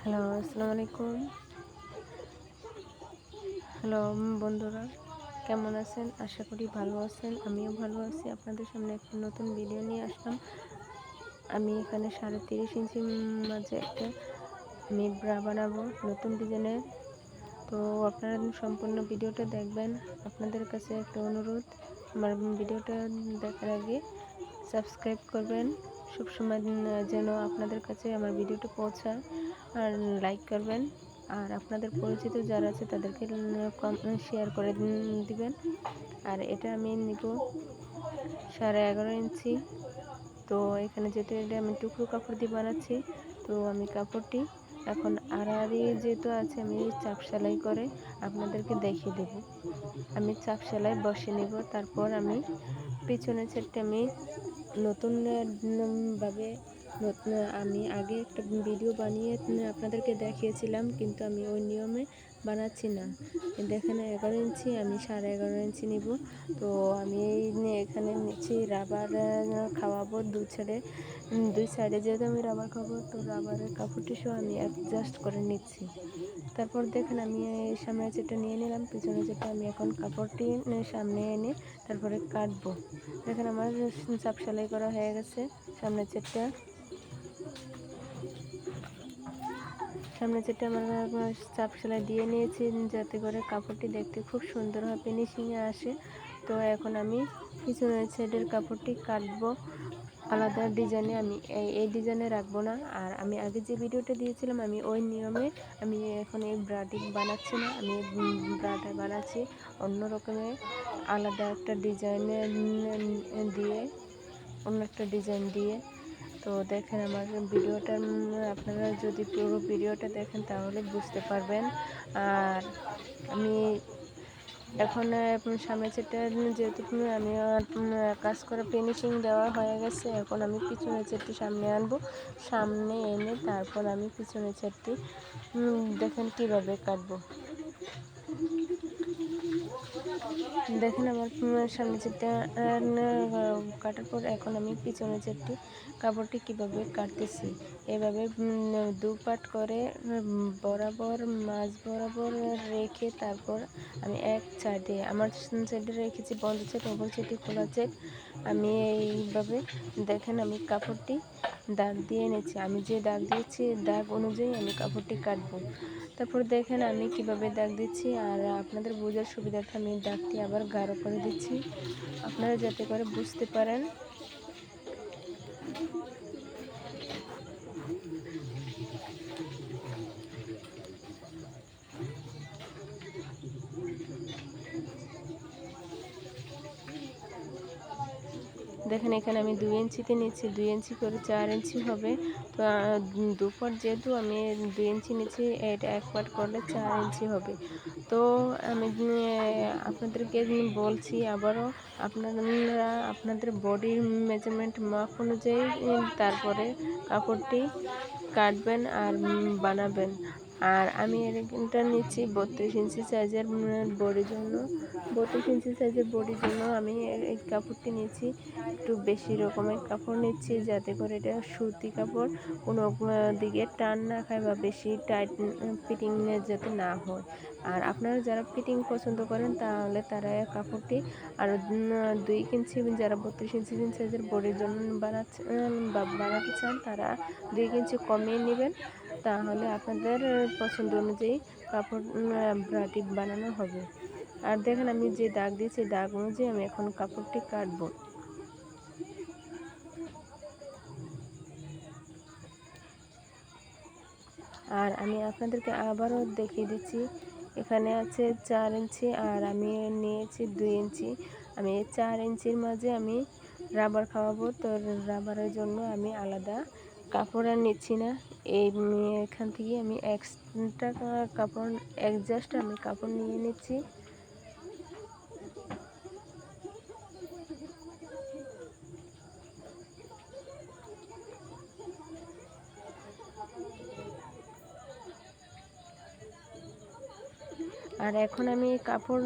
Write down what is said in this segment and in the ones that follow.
Hello, আসসালামু আলাইকুম। Hello বন্ধুরা, কেমন আছেন? আশা করি ভালো আছেন। আমিও ভালো আছি। আপনাদের সামনে একটা নতুন ভিডিও নিয়ে আসলাম। আমি এখানে ৩.৫ ইঞ্চি মাঝে একটা ব্রা বানাবো নতুন ডিজাইনের। তো আপনারা সম্পূর্ণ ভিডিওটা দেখবেন। আপনাদের কাছে একটা অনুরোধ, আমার ভিডিওটা দেখার আগে সাবস্ক্রাইব করবেন। সবসময় যেন আপনাদের কাছে আমার ভিডিওটা পৌঁছায়, আর লাইক করবেন। আর আপনাদের পরিচিত যারা আছে তাদেরকে শেয়ার করে দিবেন। আর এটা আমি নিব 11.5 ইঞ্চি। তো এখানে যেহেতু এটা আমি টুকরো কাপড় দিয়ে বানাচ্ছি, তো আমি কাপড়টি এখন আড়াআড়ি যেহেতু আছে, আমি চাপ সেলাই করে আপনাদেরকে দেখিয়ে দেব। আমি চাপ সেলাই বসে নিব। তারপর আমি পিছনের সাইডটা আমি নতুন ভাবে আমি আগে একটা ভিডিও বানিয়ে আপনাদেরকে দেখিয়েছিলাম, কিন্তু আমি ওই নিয়মে বানাচ্ছি না। দেখেন 11 ইঞ্চি, আমি 11.5 ইঞ্চি নিব। তো আমি এখানে নিচ্ছি রাবার খাওয়াবো দুই সাইডে যেহেতু আমি রাবার খাবো, তো রাবারের কাপড়টি সহ আমি অ্যাডজাস্ট করে নিচ্ছি। তারপর দেখেন আমি এই সামনে যেটা নিয়ে নিলাম, পিছনে যেটা আমি এখন কাপড়টি সামনে এনে তারপরে কাটবো। দেখেন আমার চাপ সেলাই করা হয়ে গেছে। সামনের যেটা আমার চাপ সেলাই দিয়ে নিয়েছি, যাতে করে কাপড়টি দেখতে খুব সুন্দর হয়, ফিনিশিংয়ে আসে। তো এখন আমি পিছনের সাইডের কাপড়টি কাটবো আলাদা ডিজাইনে। আমি এই ডিজাইনে রাখবো না। আর আমি আগে যে ভিডিওটা দিয়েছিলাম, আমি ওই নিয়মে আমি এখন এই ব্রাটি বানাচ্ছি না। আমি ব্রাটা বানাচ্ছি অন্য রকমের আলাদা একটা ডিজাইনে দিয়ে, অন্য একটা ডিজাইন দিয়ে। তো দেখেন আমার ভিডিওটা, আপনারা যদি পুরো ভিডিওটা দেখেন তাহলে বুঝতে পারবেন। আর আমি এখন সামনে সেটটা যেহেতু আমি কাজ করা ফিনিশিং দেওয়া হয়ে গেছে, এখন আমি পিছনের সেটটি সামনে আনবো। সামনে এনে তারপর আমি পিছনের সেটটি দেখেন কিভাবে কাটবো। দেখেন আমার সামনে যেটা কাটার পর এখন আমি পিছনে যেটি কাপড়টি কিভাবে কাটতেছি। এভাবে দু পাট করে বরাবর মাঝ বরাবর রেখে তারপর আমি এক সাইডে, আমার সাইডে রেখেছি বন্ধ সাইড, ওপর সাইডে খোলা সাইড। আমি এইভাবে দেখেন আমি কাপড়টি দাগ দিয়ে নিচ্ছি। আমি যে দাগ দিয়েছি দাগ অনুযায়ী আমি কাপড়টি কাটবো। তারপর দেখেন আমি কিভাবে দাগ দিচ্ছি। আর আপনাদের বোঝার সুবিধার্থে আমি দাগটি আবার গাঢ় করে দিচ্ছি, আপনারা যাতে করে বুঝতে পারেন। দেখেন এখানে আমি 2 ইঞ্চিতে নিচ্ছি, 2 ইঞ্চি করে 4 ইঞ্চি হবে। তো দু পাট যেহেতু আমি 2 ইঞ্চি নিচ্ছি, এটা এক পাট করলে 4 ইঞ্চি হবে। তো আমি আপনাদেরকে বলছি আবারও, আপনারা আপনাদের বডির মেজারমেন্ট মাপ অনুযায়ী তারপরে কাপড়টি কাটবেন আর বানাবেন। আর আমি এটা নিচ্ছি 32 ইঞ্চি সাইজের বডির জন্য। 32 ইঞ্চি সাইজের বডির জন্য আমি এই কাপড়টি নিচ্ছি। একটু বেশি রকমের কাপড় নিচ্ছি, যাতে করে এটা সুতি কাপড়, কোনো দিকে টান না খায় বা বেশি টাইট ফিটিং যাতে না হয়। আর আপনারা যারা ফিটিং পছন্দ করেন তাহলে তারা কাপড়টি আরও 2 ইঞ্চি, যারা 32 ইঞ্চি সাইজের বডির জন্য বানাতে চান তারা 2 ইঞ্চি কমিয়ে নেবেন। তাহলে আপনাদের পছন্দ অনুযায়ী কাপড় ব্রাটি বানানো হবে। আর দেখেন আমি যে দাগ দিয়েছি দাগ অনুযায়ী আমি এখন কাপড়টি কাটবো। আর আমি আপনাদেরকে আবারও দেখিয়ে দিচ্ছি, এখানে আছে 4 ইঞ্চি আর আমি নিয়েছি 2 ইঞ্চি। আমি 4 ইঞ্চির মাঝে আমি রাবার খাওয়াবো। তো রাবারের জন্য আমি আলাদা কাপড় আর নিচ্ছি না। এখান থেকে আমি এক্সট্রা কাপড় অ্যাডজাস্ট আমি কাপড় নিয়ে নিচ্ছি। আর এখন আমি কাপড়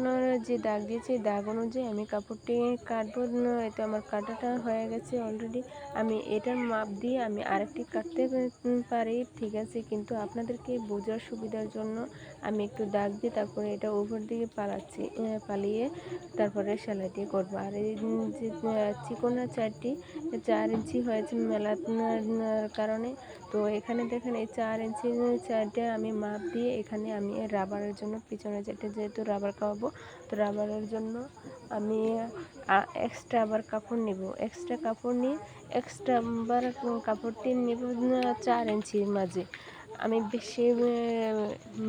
যে দাগ দিয়েছি দাগ অনুযায়ী আমি কাপড়টি কাটবো। এতে আমার কাটাটা হয়ে গেছে অলরেডি। আমি এটার মাপ দিয়ে আমি আরেকটি কাটতে পারি, ঠিক আছে, কিন্তু আপনাদেরকে বোঝার সুবিধার জন্য আমি একটু দাগ দিয়ে তারপরে এটা উপর দিকে পালিয়ে তারপরে সেলাইটি করবো। আর এই যে চিকনের 4 ইঞ্চি হয়েছে মেলার কারণে, তো এখানে দেখেন এই 4 ইঞ্চি চারটে আমি মাপ দিয়ে এখানে আমি রাবারের জন্য পিছনে যেহেতু রাবার খাওয়াবো, তো রাবারের জন্য আমি এক্সট্রা আবার কাপড় নিব। এক্সট্রা কাপড় নিয়ে এক্সট্রা আবার কাপড়টি নেব 4 ইঞ্চির মাঝে। আমি বেশি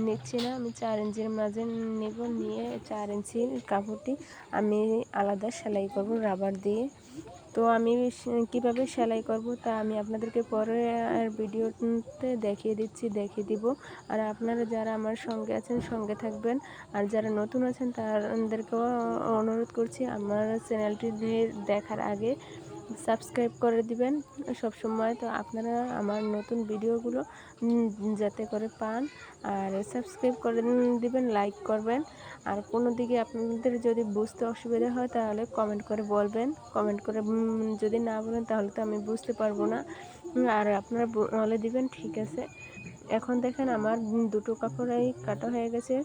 নিচ্ছি না, আমি 4 ইঞ্চির মাঝে নেব। নিয়ে 4 ইঞ্চির কাপড়টি আমি আলাদা সেলাই করব রাবার দিয়ে। তো আমি কিভাবে সেলাই করব তা আমি আপনাদেরকে পরে ভিডিওতে দেখিয়ে দিব। আর আপনারা যারা আমার সঙ্গে আছেন সঙ্গে থাকবেন, আর যারা নতুন আছেন তাদেরকেও অনুরোধ করছি আমার চ্যানেলটি দেখার আগে সাবস্ক্রাইব করে দিবেন সব সময়, তো আপনারা আমার নতুন ভিডিওগুলো যাতে করে পান। আর সাবস্ক্রাইব করে দিবেন, লাইক করবেন। আর কোনো দিকে আপনাদের যদি বুঝতে অসুবিধা হয় তাহলে কমেন্ট করে বলবেন। কমেন্ট করে যদি না বলেন তাহলে তো আমি বুঝতে পারবো না। আর আপনারা বলে দিবেন, ঠিক আছে। এখন দেখেন আমার দুটো কাপড়ই কাটা হয়ে গেছে।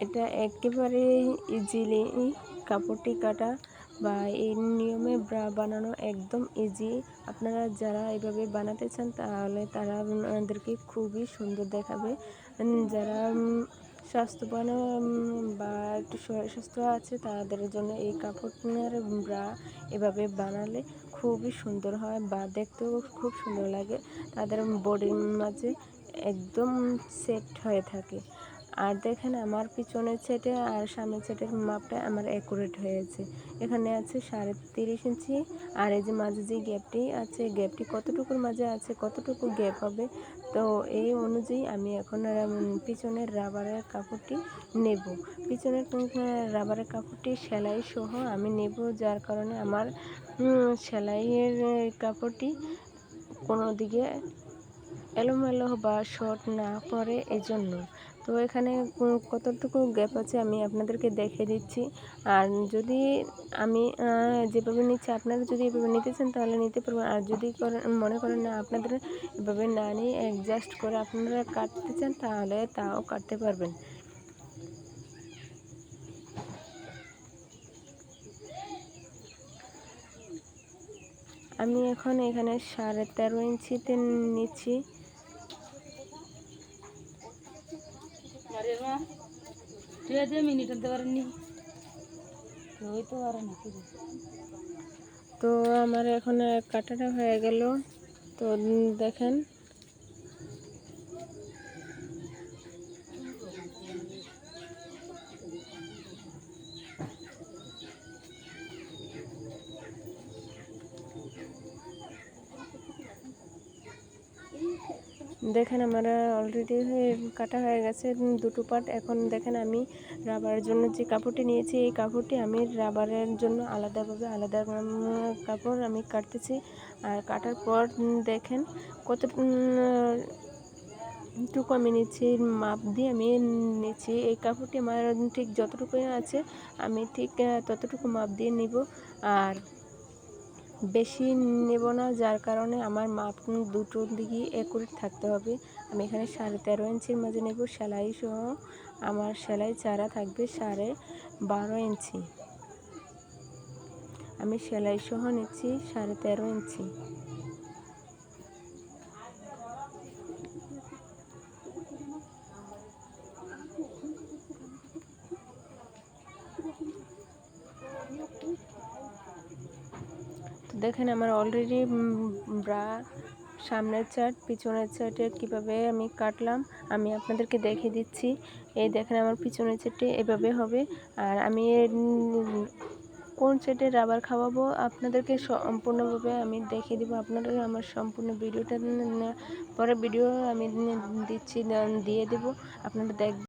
এটা একেবারেই ইজিলি কাপড়টি কাটা বা এই নিয়মে ব্রা বানানো একদম ইজি। আপনারা যারা এভাবে বানাতে চান তাহলে তাদেরকে খুবই সুন্দর দেখাবে। যারা স্বাস্থ্যবান বা একটু শরীর স্বাস্থ্য আছে তাদের জন্য এই কাপড়ের ব্রা এভাবে বানালে খুবই সুন্দর হয় বা দেখতেও খুব সুন্দর লাগে। তাদের বডির মাঝে একদম সেট হয়ে থাকে। আর দেখেন আমার পিছনের সেটে আর সামনের সেটের মাপটা আমার অ্যাকুরেট হয়েছে। এখানে আছে 30.5 ইঞ্চি। আর এই যে মাঝে যে গ্যাপটি আছে, গ্যাপটি কতটুকুর মাঝে আছে, কতটুকু গ্যাপ হবে, তো এই অনুযায়ী আমি এখন পিছনের রাবারের কাপড়টি নেব। পিছনের রাবারের কাপড়টি সেলাই সহ আমি নেব, যার কারণে আমার সেলাইয়ের কাপড়টি কোনো দিকে এলোমেলো বা শর্ট না পড়ে এজন্য। তো এখানে কতটুকু গ্যাপ আছে আমি আপনাদেরকে দেখিয়ে দিচ্ছি। আর যদি আমি যেভাবে নিচ্ছি আপনারা যদি এভাবে নিতে চান তাহলে নিতে পারবেন। আর যদি মনে করেন না আপনাদের এভাবে না নিয়ে অ্যাডজাস্ট করে আপনারা কাটতে চান তাহলে তাও কাটতে পারবেন। আমি এখন এখানে 13.5 ইঞ্চিতে নিচ্ছি। তো আমার এখন কাটাটা হয়ে গেল। তো দেখেন আমার অলরেডি কাটা হয়ে গেছে দুটো পার্ট। এখন দেখেন আমি রাবারের জন্য যে কাপড়টি নিয়েছি এই কাপড়টি আমি রাবারের জন্য আলাদা কাপড় আমি কাটতেছি। আর কাটার পর দেখেন কতটুকু আমি নিচ্ছি, মাপ দিয়ে আমি নিচ্ছি। এই কাপড়টি আমার ঠিক যতটুকু আছে আমি ঠিক ততটুকু মাপ দিয়ে নিব, আর বেশি নেব না, যার কারণে আমার মাপ দুটোর দিকে অ্যাকুরেট থাকতে হবে। আমি এখানে 13.5 ইঞ্চির মাঝে নেব। সেলাই সহ আমার সেলাই চারা থাকবে 12.5 ইঞ্চি। আমি সেলাই সহ নিচ্ছি 13.5 ইঞ্চি। তো দেখেন আমার অলরেডি ব্রা সামনের চার্ট পিছনের চার্টের কীভাবে আমি কাটলাম আমি আপনাদেরকে দেখিয়ে দিচ্ছি। এই দেখেন আমার পিছনের চার্টে এভাবে হবে। আর আমি কোন সেটে রাবার খাওয়াবো আপনাদেরকে সম্পূর্ণভাবে আমি দেখিয়ে দেবো। আপনারা আমার সম্পূর্ণ ভিডিওটা পরে ভিডিও আমি দিচ্ছি, দিয়ে দেবো, আপনারা দেখবেন।